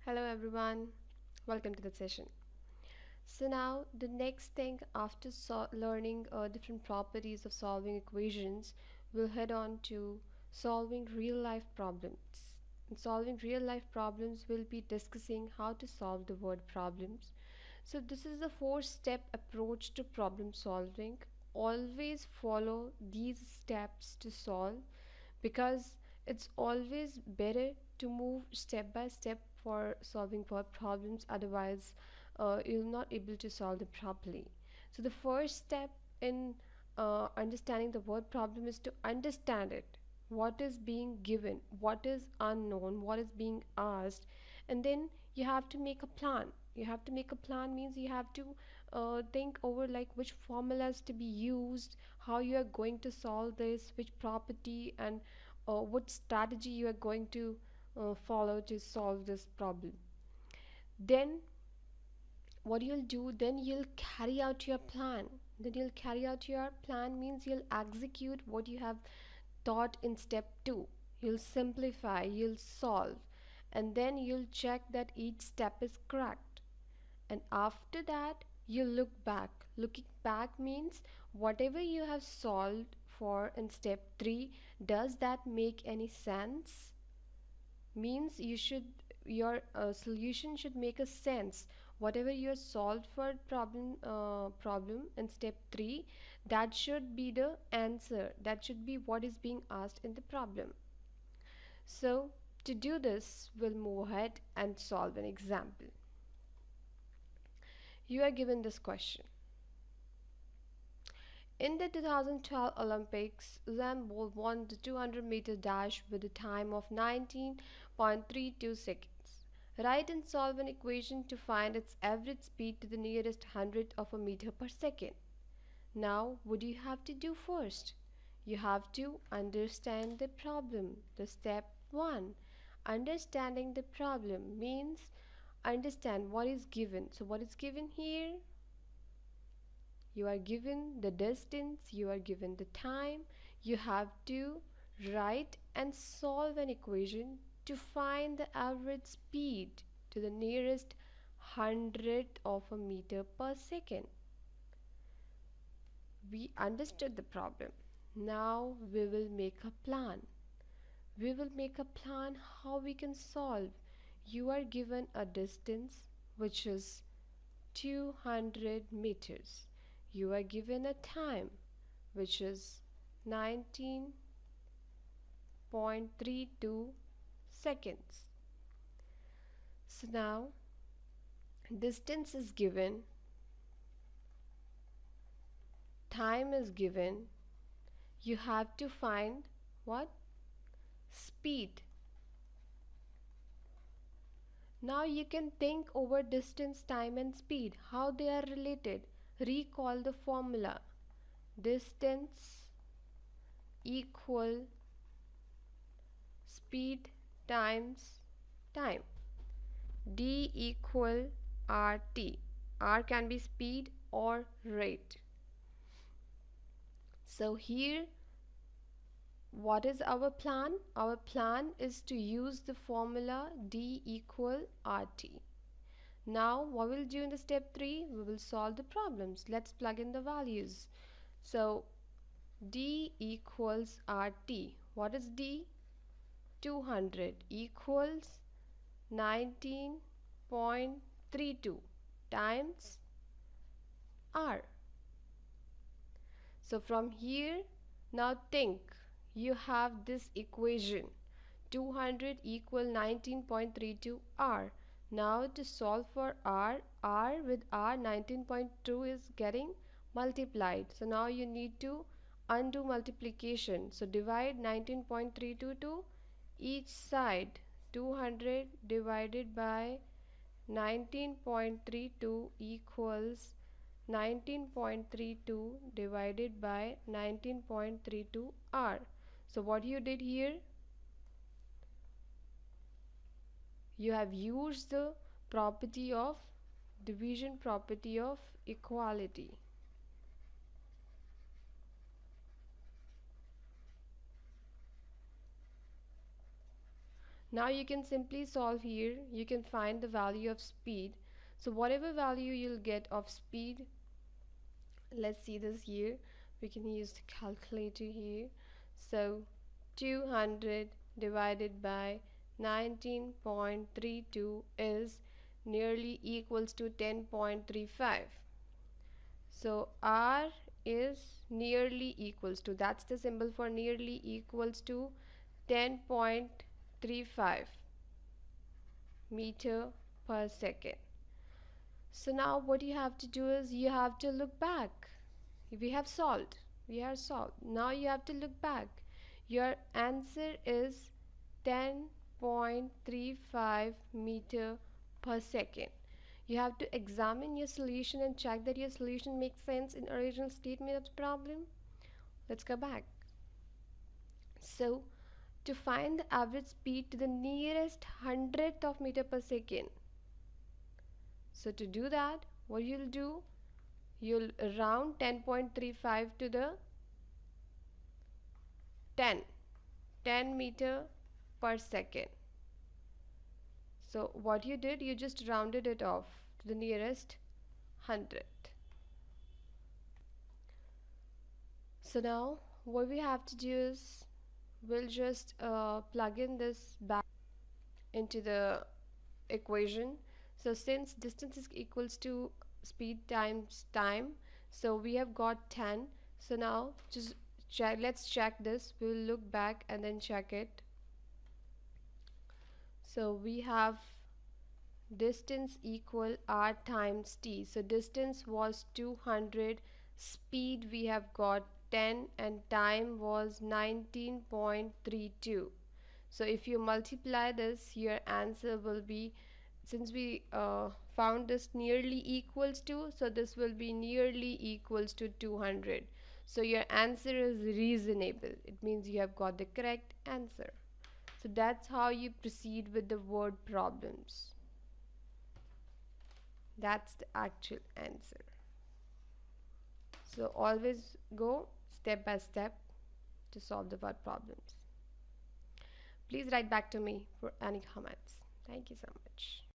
Hello everyone, welcome to the session. So now the next thing after learning different properties of solving equations, we'll head on to solving real life problems. In solving real life problems, we'll be discussing how to solve the word problems. So this is the four-step approach to problem solving. Always follow these steps to solve because it's always better to move step by step for solving word problems, otherwise you're not able to solve it properly. So the first step in understanding the word problem is to understand it, what is being given, what is unknown, what is being asked, and then you have to make a plan. You have to make a plan means you have to think over like which formulas to be used, how you are going to solve this, which property, and what strategy you are going to follow to solve this problem. Then what you'll do, then you'll carry out your plan. Then you'll carry out your plan means you'll execute what you have thought in step 2. You'll simplify, you'll solve, and then you'll check that each step is correct. And after that you look back. Looking back means whatever you have solved for in step 3, does that make any sense? Means your solution should make a sense. Whatever you have solved for problem in step 3, that should be the answer, that should be what is being asked in the problem. So to do this, we'll move ahead and solve an example. You are given this question. In the 2012 Olympics, Usain Bolt won the 200-meter dash with a time of 19.32 seconds. Write and solve an equation to find its average speed to the nearest hundredth of a meter per second. Now, what do you have to do first? You have to understand the problem. The step 1. Understanding the problem means understand what is given. So what is given here? You are given the distance, you are given the time. You have to write and solve an equation to find the average speed to the nearest hundredth of a meter per second. We understood the problem. Now we will make a plan. We will make a plan how we can solve. You are given a distance which is 200 meters. You are given a time which is 19.32 seconds. So now distance is given, time is given. You have to find what? Speed. Now you can think over distance, time and speed, how they are related. Recall the formula. Distance equal speed times time. D equal RT. R can be speed or rate. So here what is our plan? Our plan is to use the formula D equal RT. Now what we'll do in the step 3, we will solve the problems. Let's plug in the values. So D equals RT. What is D? 200 equals 19.32 times R. So from here, now think, you have this equation 200 equal 19.32 R. Now to solve for R with R, 19.2 is getting multiplied. So now you need to undo multiplication. So divide 19.32 to each side. 200 divided by 19.32 equals 19.32 divided by 19.32 R. So what you did here, you have used the property of division, property of equality. Now you can simply solve here. You can find the value of speed. So whatever value you'll get of speed, let's see this here. We can use the calculator here. So 200 divided by 19.32 is nearly equals to 10.35. So R is nearly equals to, that's the symbol for nearly equals to 10.35 meter per second. So now what you have to do is you have to look back. We have solved. We are solved. Now you have to look back. Your answer is 10.35 meter per second. You have to examine your solution and check that your solution makes sense in original statement of the problem. Let's go back. So to find the average speed to the nearest hundredth of meter per second. So to do that, what you'll do, you'll round 10.35 to the 10 10 meter per second. So what you did, you just rounded it off to the nearest hundredth. So now what we have to do is we'll just plug in this back into the equation. So since distance is equals to speed times time, so we have got 10. So now just check, let's check this. We'll look back and then check it. So we have distance equal r times t. So distance was 200, speed we have got 10, and time was 19.32. So if you multiply this, your answer will be, since we found this nearly equals to, so this will be nearly equals to 200. So your answer is reasonable. It means you have got the correct answer. So that's how you proceed with the word problems. That's the actual answer. So always go step by step to solve the word problems. Please write back to me for any comments. Thank you so much.